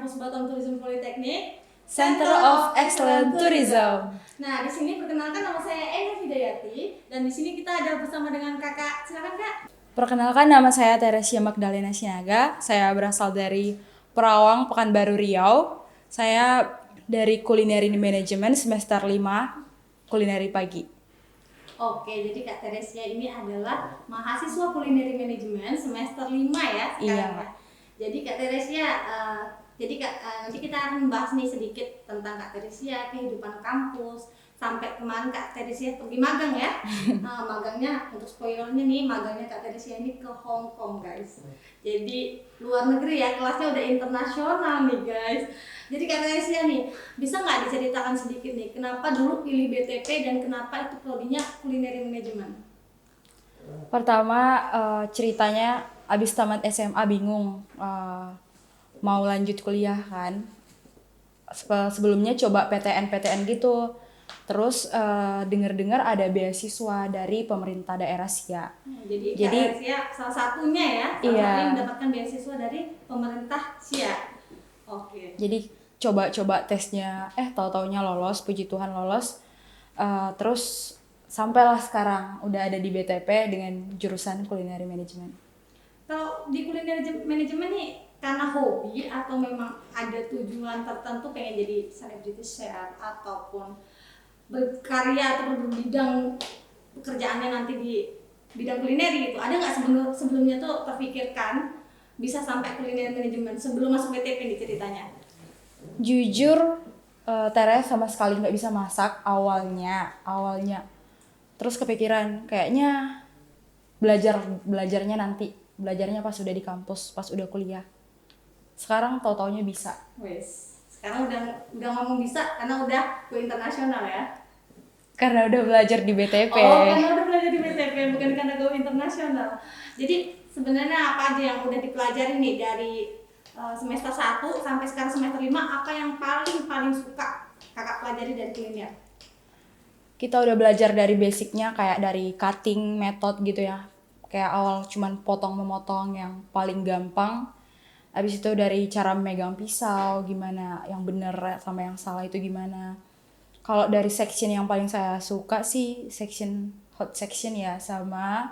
kampus Batam Tourism Politeknik, Center of Excellent Tourism. Nah, di sini perkenalkan nama saya Enda Hidayati dan di sini kita ada bersama dengan kakak. Silakan Kak. Perkenalkan, nama saya Teresia Magdalena Sinaga. Saya berasal dari Perawang, Pekanbaru, Riau. Saya dari Culinary Management semester 5, Culinary Pagi. Oke, jadi Kak Teresia ini adalah mahasiswa Culinary Management semester 5 ya sekarang. Iya. Ya. Jadi Kak Teresia, nanti kita akan membahas nih sedikit tentang Kak Teresia, kehidupan kampus, sampai kemarin Kak Teresia pergi magang ya. Magangnya, untuk spoilernya nih, magangnya Kak Teresia ini ke Hong Kong guys. Jadi luar negeri ya, kelasnya udah internasional nih guys. Jadi Kak Teresia nih, bisa nggak diceritakan sedikit nih, kenapa dulu pilih BTP dan kenapa itu prodinya Culinary Management? Pertama, ceritanya abis tamat SMA bingung mau lanjut kuliah kan. Sebelumnya coba PTN gitu. Terus dengar-dengar ada beasiswa dari pemerintah daerah SIA. Jadi Kak Teresia salah satunya ya, satunya mendapatkan beasiswa dari pemerintah SIA. Oke. Jadi coba-coba tesnya, tahu-taunya lolos, puji Tuhan lolos. Terus sampailah sekarang udah ada di BTP dengan jurusan Culinary Management. Kalau di Culinary Management nih karena hobi atau memang ada tujuan tertentu pengen jadi selebriti chef ataupun berkarya atau berbidang pekerjaannya nanti di bidang kuliner gitu, ada nggak sebelumnya tuh terpikirkan bisa sampai Culinary Management sebelum masuk BTP nih ceritanya? Jujur, Teres sama sekali nggak bisa masak awalnya. Terus kepikiran kayaknya belajarnya pas udah di kampus, pas udah kuliah. Sekarang tahu-taunya bisa. Wes, sekarang udah ngomong bisa karena udah go internasional ya. Karena udah belajar di BTP. Oh, karena udah belajar di BTP, bukan karena go internasional. Jadi sebenarnya apa aja yang udah dipelajari nih dari semester 1 sampai sekarang semester 5, apa yang paling suka kakak pelajari dari kuliner? Kita udah belajar dari basicnya, kayak dari cutting method gitu ya. Kayak awal cuman potong-memotong yang paling gampang. Habis itu dari cara megang pisau, gimana yang bener sama yang salah itu gimana. Kalau dari section yang paling saya suka sih hot section ya, sama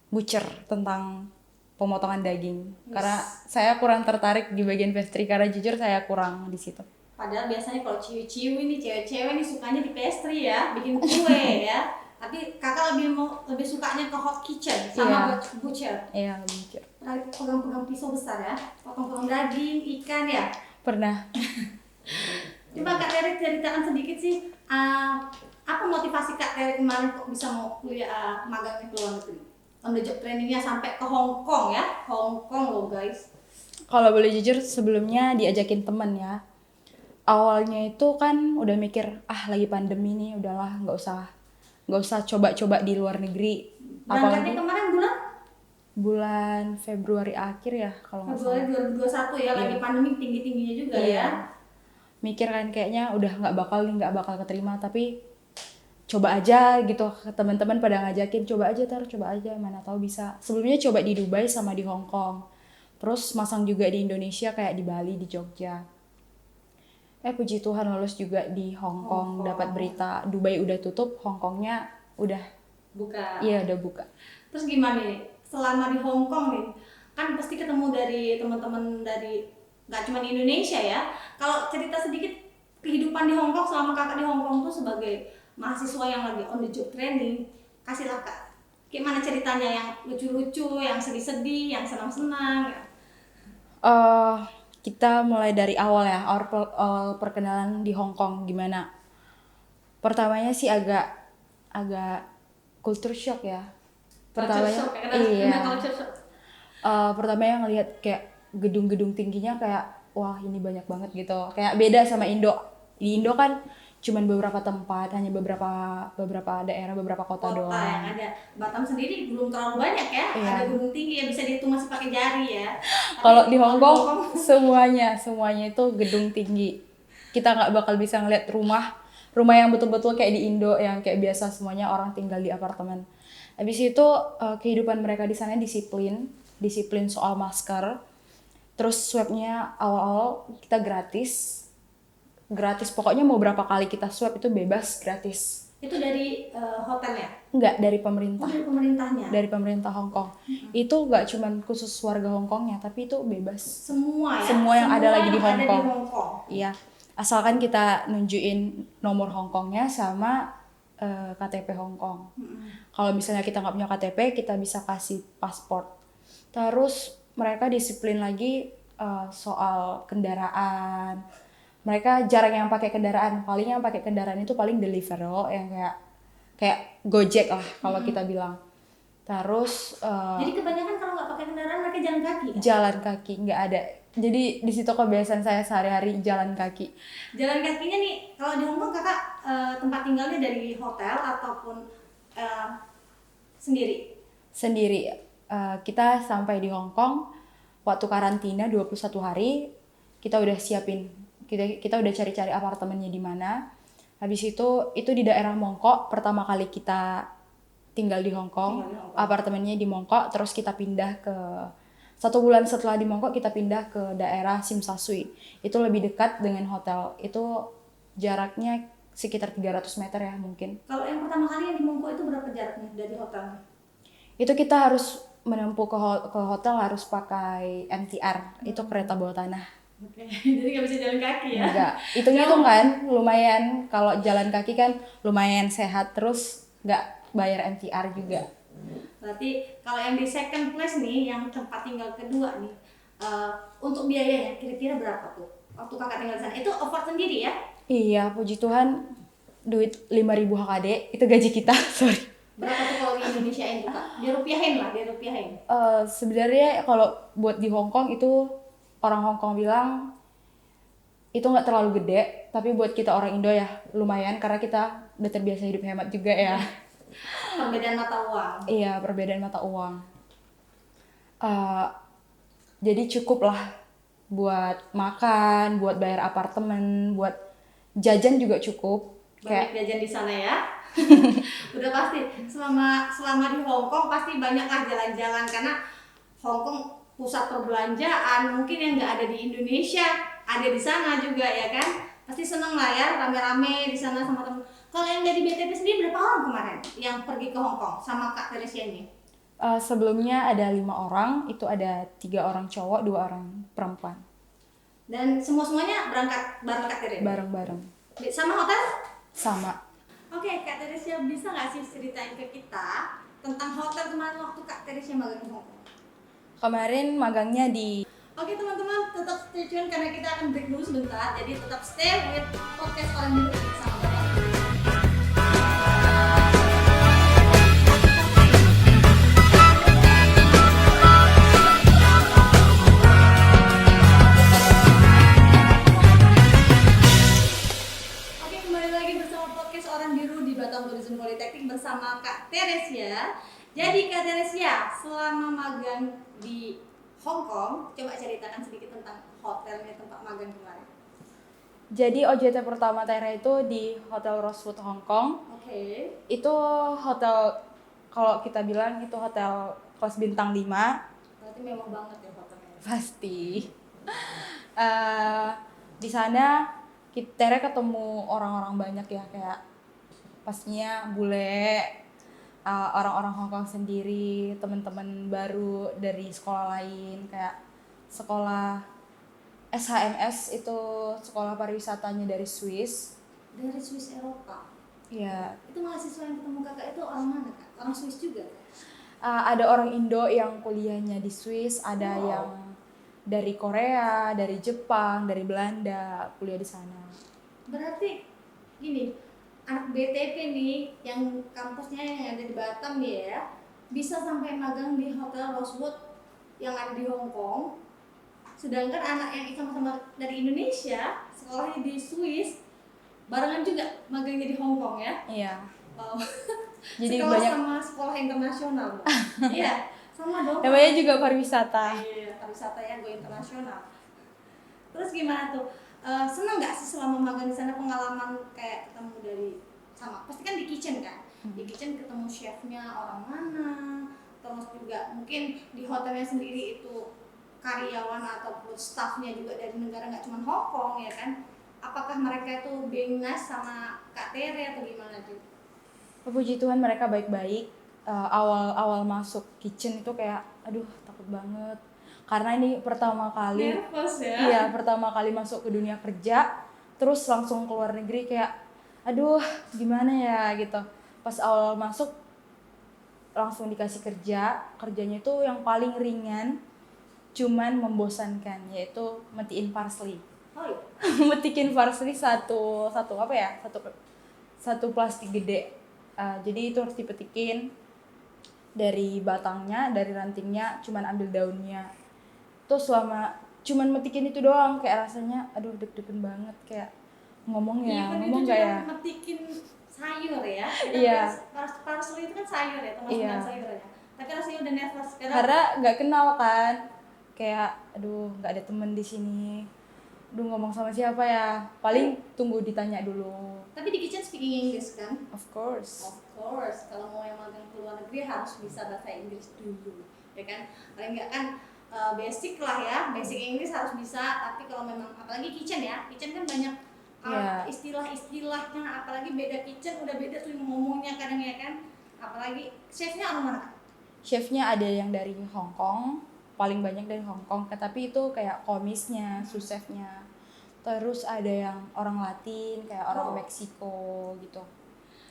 butcher tentang pemotongan daging. Yes. Karena saya kurang tertarik di bagian pastry, karena jujur saya kurang di situ. Padahal biasanya kalau cewek-cewek nih sukanya di pastry ya, bikin kue ya. Tapi kakak lebih sukanya ke hot kitchen sama butcher. Iya, butcher. Pegang-pegang pisau besar ya, potong-potong daging, ikan ya. Pernah. Coba Kak Terik ceritakan sedikit sih, apa motivasi Kak Terik kemarin kok bisa mau kuliah magang ke luar negeri? On the job trainingnya sampai ke Hong Kong ya, Hong Kong loh guys. Kalau boleh jujur sebelumnya diajakin temen ya. Awalnya itu kan udah mikir, lagi pandemi nih, udahlah nggak usah coba-coba di luar negeri. Berangkatnya kemarin bulan Februari akhir ya kalau nggak salah. Februari 2021 ya, lagi pandemi tingginya juga ya. Mikir kan kayaknya udah nggak bakal keterima, tapi coba aja gitu. Teman-teman pada ngajakin coba aja, mana tahu bisa. Sebelumnya coba di Dubai sama di Hong Kong, terus masang juga di Indonesia kayak di Bali, di Jogja. Puji Tuhan lolos juga di Hong Kong. Dapat berita Dubai udah tutup, Hong Kongnya udah buka. Iya, udah buka. Terus gimana nih selama di Hong Kong nih, kan pasti ketemu dari teman-teman dari nggak cuma di Indonesia ya. Kalau cerita sedikit kehidupan di Hong Kong selama kakak di Hong Kong tuh sebagai mahasiswa yang lagi on the job training, kasihlah Kak, gimana ceritanya, yang lucu-lucu, yang sedih-sedih, yang senang-senang ya? Kita mulai dari awal ya, awal perkenalan di Hong Kong gimana. Pertamanya sih agak culture shock ya. Pertamanya pertamanya ngelihat kayak gedung-gedung tingginya, kayak wah ini banyak banget gitu. Kayak beda sama Indo. Di Indo kan cuman beberapa tempat, hanya beberapa daerah, beberapa kota doang. Yang ada. Batam sendiri belum terlalu banyak ya. Iya. Ada gunung tinggi yang bisa dihitung masih pakai jari ya. Kalau di Hong Kong semuanya itu gedung tinggi. Kita nggak bakal bisa ngeliat rumah yang betul-betul kayak di Indo yang kayak biasa semuanya orang tinggal di apartemen. Habis itu kehidupan mereka di sana disiplin soal masker. Terus swabnya awal-awal kita gratis, pokoknya mau berapa kali kita swab itu bebas, gratis. Itu dari hotelnya? Enggak, dari pemerintah. Dari pemerintahnya? Dari pemerintah Hong Kong. Itu enggak cuman khusus warga Hong Kongnya, tapi itu bebas. Semua ya? Semua yang ada lagi di Hong Kong. Iya. Asalkan kita nunjukin nomor Hong Kongnya sama KTP Hong Kong. Kalau misalnya kita nggak punya KTP, kita bisa kasih paspor. Terus mereka disiplin lagi soal kendaraan. Mereka jarang yang pakai kendaraan, paling yang pakai kendaraan itu paling Deliveroo yang kayak Gojek lah kalau kita bilang. Terus jadi kebanyakan kalau nggak pakai kendaraan mereka jalan kaki kan? Jalan kaki, nggak ada. Jadi di situ kebiasaan saya sehari-hari jalan kaki. Jalan kakinya nih, kalau di Hong Kong kakak tempat tinggalnya dari hotel ataupun sendiri? Sendiri. Kita sampai di Hong Kong waktu karantina 21 hari, kita udah siapin. Kita udah cari-cari apartemennya di mana. Habis itu di daerah Mongkok, pertama kali kita tinggal di Hong Kong. Apartemennya di Mongkok, terus kita pindah ke 1 bulan setelah di Mongkok kita pindah ke daerah Tsim Sha Tsui. Itu lebih dekat dengan hotel. Itu jaraknya sekitar 300 meter ya mungkin. Kalau yang pertama kali yang di Mongkok itu berapa jaraknya dari hotelnya? Itu kita harus menempuh ke hotel harus pakai MTR. Itu kereta bawah tanah. Oke. Jadi nggak bisa jalan kaki ya? Enggak, hitung-hitung kan lumayan, kalau jalan kaki kan lumayan sehat, terus nggak bayar MTR juga. Berarti kalau yang di second place nih, yang tempat tinggal kedua nih, untuk biayanya kira-kira berapa tuh waktu kakak tinggal di sana? Itu afford sendiri ya? Iya, puji Tuhan duit 5.000 HKD itu gaji kita. Sorry. Berapa tuh kalau di Indonesiain tuh kak? Dirupiahin. Sebenarnya kalau buat di Hong Kong itu orang Hong Kong bilang itu nggak terlalu gede, tapi buat kita orang Indo ya lumayan karena kita udah terbiasa hidup hemat juga ya. Perbedaan mata uang. Iya, perbedaan mata uang. Jadi cukup lah buat makan, buat bayar apartemen, buat jajan juga cukup. Banyak jajan di sana ya. Udah pasti selama di Hong Kong pasti banyak lah jalan-jalan karena Hong Kong pusat perbelanjaan mungkin yang nggak ada di Indonesia ada di sana juga ya kan, pasti seneng lah ya rame-rame di sana sama temen. Kalau yang dari BTP sendiri berapa orang kemarin yang pergi ke Hong Kong sama Kak Teresia ini? Sebelumnya ada 5 orang, itu ada 3 orang cowok, 2 orang perempuan. Dan semuanya berangkat bareng Kak Teresia? Bareng-bareng. Sama hotel? Sama. Oke, Kak Teresia bisa nggak sih ceritain ke kita tentang hotel kemarin waktu Kak Teresia magang di Hong Kong? Kemarin magangnya di... Oke teman-teman, tetap stay tune karena kita akan break dulu sebentar. Jadi tetap stay with podcast Orang Biru bersama Bapak. Oke, kembali lagi bersama podcast Orang Biru di Batam Tourism Politeknik bersama Kak Teresia. Jadi Kak Teresia, selama magang di Hong Kong, coba ceritakan sedikit tentang hotelnya tempat magang kemarin. Jadi OJT pertama Tera itu di Hotel Rosewood Hong Kong. Oke. Itu hotel, kalau kita bilang itu hotel kelas bintang 5. Berarti mewah banget ya hotelnya. Pasti. Di sana Tera ketemu orang-orang banyak ya, kayak pastinya bule, orang-orang Hong Kong sendiri, teman-teman baru dari sekolah lain, kayak sekolah SHMS itu sekolah pariwisatanya dari Swiss. Dari Swiss Eropa. Iya. Itu mahasiswa yang ketemu kakak itu orang mana kak? Orang Swiss juga? Ada orang Indo yang kuliahnya di Swiss, ada yang dari Korea, dari Jepang, dari Belanda kuliah di sana. Berarti gini, anak BTP nih yang kampusnya yang ada di Batam nih ya, bisa sampai magang di Hotel Rosewood yang ada di Hong Kong. Sedangkan anak yang sama-sama dari Indonesia, sekolahnya di Swiss, barengan juga magangnya di Hong Kong ya? Iya. Wow. Jadi sekolah banyak sama sekolah internasional. Iya, sama dong. namanya juga pariwisata. Iya, pariwisata ya, go internasional. Terus gimana tuh? Seneng nggak sih selama magang di sana, pengalaman kayak ketemu dari sama? Pasti kan di kitchen kan? Di kitchen ketemu chefnya orang mana, terus juga mungkin di hotelnya sendiri itu karyawan ataupun staffnya juga dari negara nggak cuma Hong Kong ya kan, apakah mereka itu being nice sama Kak Tere atau gimana tuh? Puji Tuhan mereka baik-baik. Awal-awal masuk kitchen itu kayak aduh takut banget karena ini pertama kali. Nervous ya? Iya, pertama kali masuk ke dunia kerja terus langsung ke luar negeri kayak aduh gimana ya gitu. Pas awal masuk langsung dikasih kerjanya itu yang paling ringan cuman membosankan, yaitu metiin parsley. Oh iya. Metikin parsley satu apa ya, satu plastik gede. Jadi itu harus dipetikin dari batangnya, dari rantingnya, cuman ambil daunnya. Terus selama cuman metikin itu doang kayak rasanya aduh deg-degan banget, kayak ngomong Even itu gak juga ya. metikin sayur ya. Iya. Parsley itu kan sayur ya, termasuk Iya. dalam sayurnya. Tapi rasanya udah nervous Karena nggak kenal kan, kayak aduh nggak ada temen di sini, aduh ngomong sama siapa ya, paling tunggu ditanya dulu. Tapi di kitchen speaking English kan? Of course. Of course, kalau mau yang magang ke luar negeri harus bisa bahasa Inggris dulu, ya kan? Paling nggak kan basic lah ya, basic English harus bisa. Tapi kalau memang apalagi kitchen ya, kitchen kan banyak istilah-istilahnya, apalagi beda kitchen udah beda tuh ngomongnya kadang ya kan. Apalagi chefnya orang mana? Chefnya ada yang dari Hong Kong, paling banyak dari Hong Kong, tapi itu kayak komisnya, sous-chefnya. Terus ada yang orang Latin, kayak orang Meksiko gitu.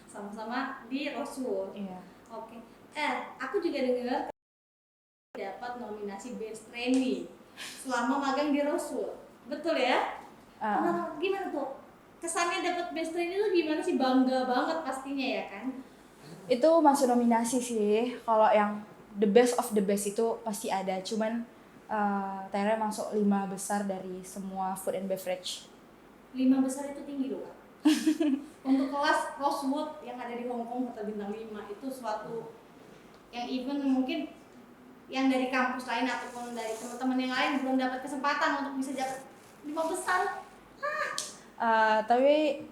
Sama-sama di Rosewood. Iya. Oke. Aku juga dengar dapat nominasi Best Trainee selama magang di Rosewood. Betul ya? Gimana tuh? Kesannya dapat Best Trainee itu gimana sih? Bangga banget pastinya ya kan? Itu masuk nominasi sih. Kalau yang the best of the best itu pasti ada. Cuman Tere masuk 5 besar dari semua food and beverage. 5 besar itu tinggi loh, Kak. Untuk kelas Rosewood yang ada di Hong Kong Hotel Bintang 5 itu suatu yang even mungkin yang dari kampus lain ataupun dari teman-teman yang lain belum dapat kesempatan untuk bisa dapat 5 besar. Tapi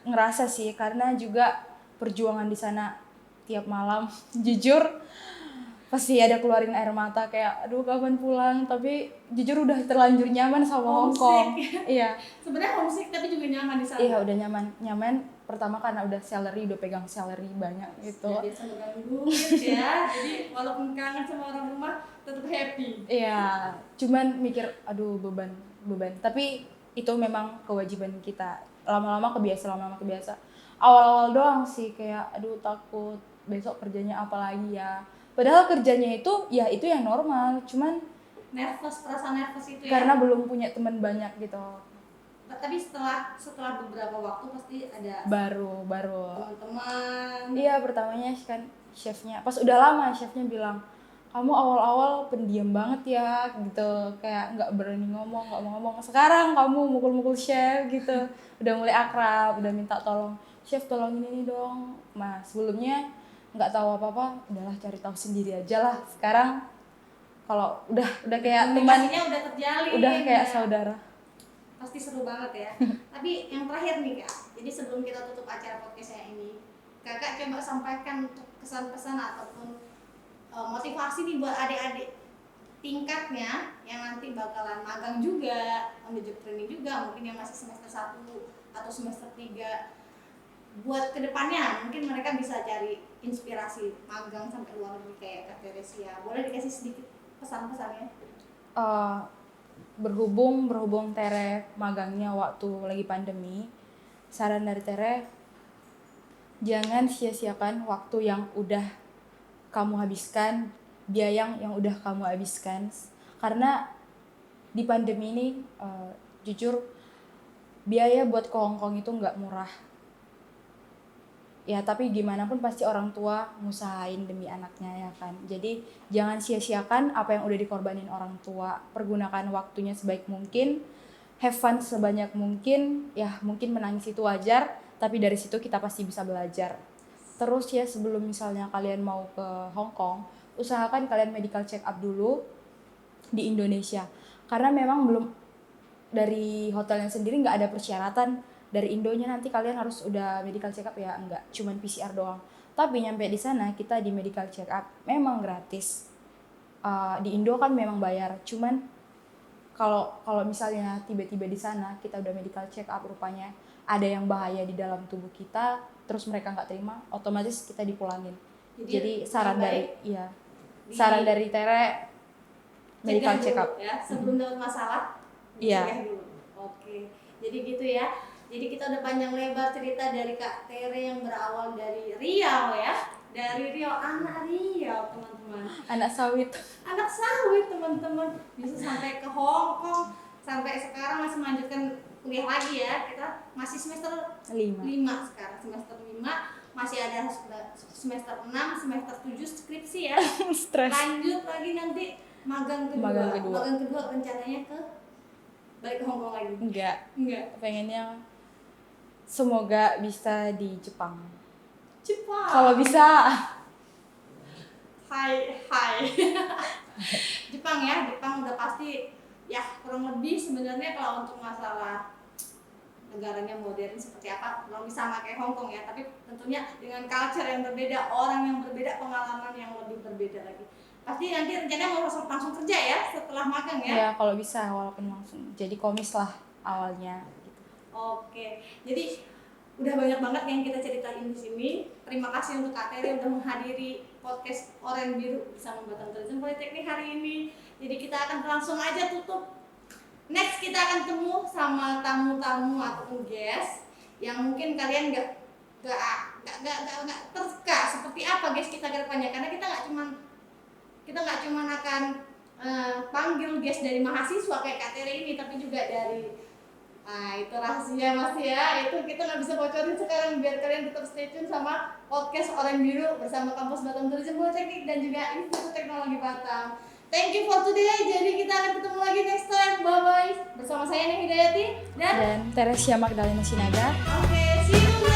ngerasa sih karena juga perjuangan di sana tiap malam jujur pasti ada keluarin air mata kayak aduh kapan pulang, tapi jujur udah terlanjur nyaman sama Hong Kong. Iya. Sebenarnya homesick tapi juga nyaman di sana. Iya udah nyaman pertama karena udah pegang salary banyak gitu. Jadi biasa mengganggu gitu ya. Jadi walaupun kangen sama orang rumah tetap happy. Iya, cuman mikir aduh beban. Tapi itu memang kewajiban kita. Lama-lama kebiasa. Awal-awal doang sih kayak aduh takut besok kerjanya apa lagi ya. Padahal kerjanya itu yang normal, cuman perasaan nervous itu ya. Karena belum punya teman banyak gitu. Tapi setelah beberapa waktu pasti ada baru teman-teman. Iya, pertamanya kan chefnya pas udah lama chefnya bilang kamu awal-awal pendiam banget ya gitu, kayak nggak berani ngomong, nggak mau ngomong. Sekarang kamu mukul-mukul chef gitu, udah mulai akrab, udah minta tolong chef tolong ini dong. Nah sebelumnya nggak tahu apa-apa, udahlah cari tahu sendiri aja lah. Sekarang kalau udah kayak teman, udah terjalin, udah kayak saudara. Pasti seru banget ya. Tapi yang terakhir nih Kak, jadi sebelum kita tutup acara podcast saya ini, Kakak coba sampaikan untuk kesan-pesan ataupun motivasi nih buat adik-adik tingkatnya yang nanti bakalan magang juga, menuju training juga, mungkin yang masih semester 1 atau semester 3. Buat kedepannya mungkin mereka bisa cari inspirasi magang sampai luar negeri kayak Kak Teresia. Boleh dikasih sedikit pesan-pesannya? Berhubung Tere magangnya waktu lagi pandemi, saran dari Tere jangan sia-siakan waktu yang udah kamu habiskan, biaya yang udah kamu habiskan, karena di pandemi ini jujur biaya buat ke Hong Kong itu nggak murah ya, tapi gimana pun pasti orang tua ngusahain demi anaknya ya kan. Jadi jangan sia-siakan apa yang udah dikorbanin orang tua, pergunakan waktunya sebaik mungkin, have fun sebanyak mungkin. Ya mungkin menangis itu wajar, tapi dari situ kita pasti bisa belajar. Terus ya sebelum misalnya kalian mau ke Hong Kong, usahakan kalian medical check up dulu di Indonesia, karena memang belum, dari hotelnya sendiri nggak ada persyaratan dari Indonya nanti kalian harus udah medical check up ya, enggak, cuman PCR doang. Tapi nyampe di sana kita di medical check up memang gratis. di Indo kan memang bayar, cuman kalau misalnya tiba-tiba di sana kita udah medical check up rupanya ada yang bahaya di dalam tubuh kita, terus mereka nggak terima, otomatis kita dipulangin. Jadi saran dari saran dari Tere medical check up ya sebelum dapat masalah. Iya. Cegah dulu. Oke. Jadi gitu ya. Jadi kita udah panjang lebar cerita dari Kak Tere yang berawal dari Riau ya. Dari Riau, anak Riau teman-teman. anak sawit. Anak sawit teman-teman. Bisa sampai ke Hong Kong. Sampai sekarang masih melanjutkan kuliah lagi ya. Kita masih semester 5 sekarang. Semester 5. Masih ada semester 6, semester 7 skripsi ya. Stres. Lanjut lagi nanti magang kedua rencananya balik ke Hong Kong lagi. Enggak, pengennya semoga bisa di Jepang kalau bisa. Hai Jepang udah pasti ya, kurang lebih sebenarnya kalau untuk masalah negaranya modern seperti apa belum bisa pakai Hong Kong ya, tapi tentunya dengan culture yang berbeda, orang yang berbeda, pengalaman yang lebih berbeda lagi. Pasti nanti rencananya mau langsung kerja ya setelah magang ya? Ya kalau bisa, walaupun langsung jadi komis lah awalnya gitu. Oke, jadi udah banyak banget yang kita ceritain di sini. Terima kasih untuk Kak Tere udah menghadiri podcast Oren Biru bersama Batam Tourism Politeknik hari ini. Jadi kita akan langsung aja tutup. Next kita akan ketemu sama tamu-tamu ataupun guest yang mungkin kalian nggak terka seperti apa guys kita ke depannya, karena kita nggak cuman akan panggil guest dari mahasiswa kayak Kak Tere ini, tapi juga dari itu rahasia Mas ya, itu kita nggak bisa bocorin sekarang, biar kalian tetap stay tune sama podcast Oren Biru bersama Kampus Batam Tourism Politeknik dan juga Institut Teknologi Batam. Thank you for today. Jadi kita akan ketemu lagi next time. Bye bye. Bersama saya Nek Hidayati dan Teresia Magdalena Sinaga. Oke, see you.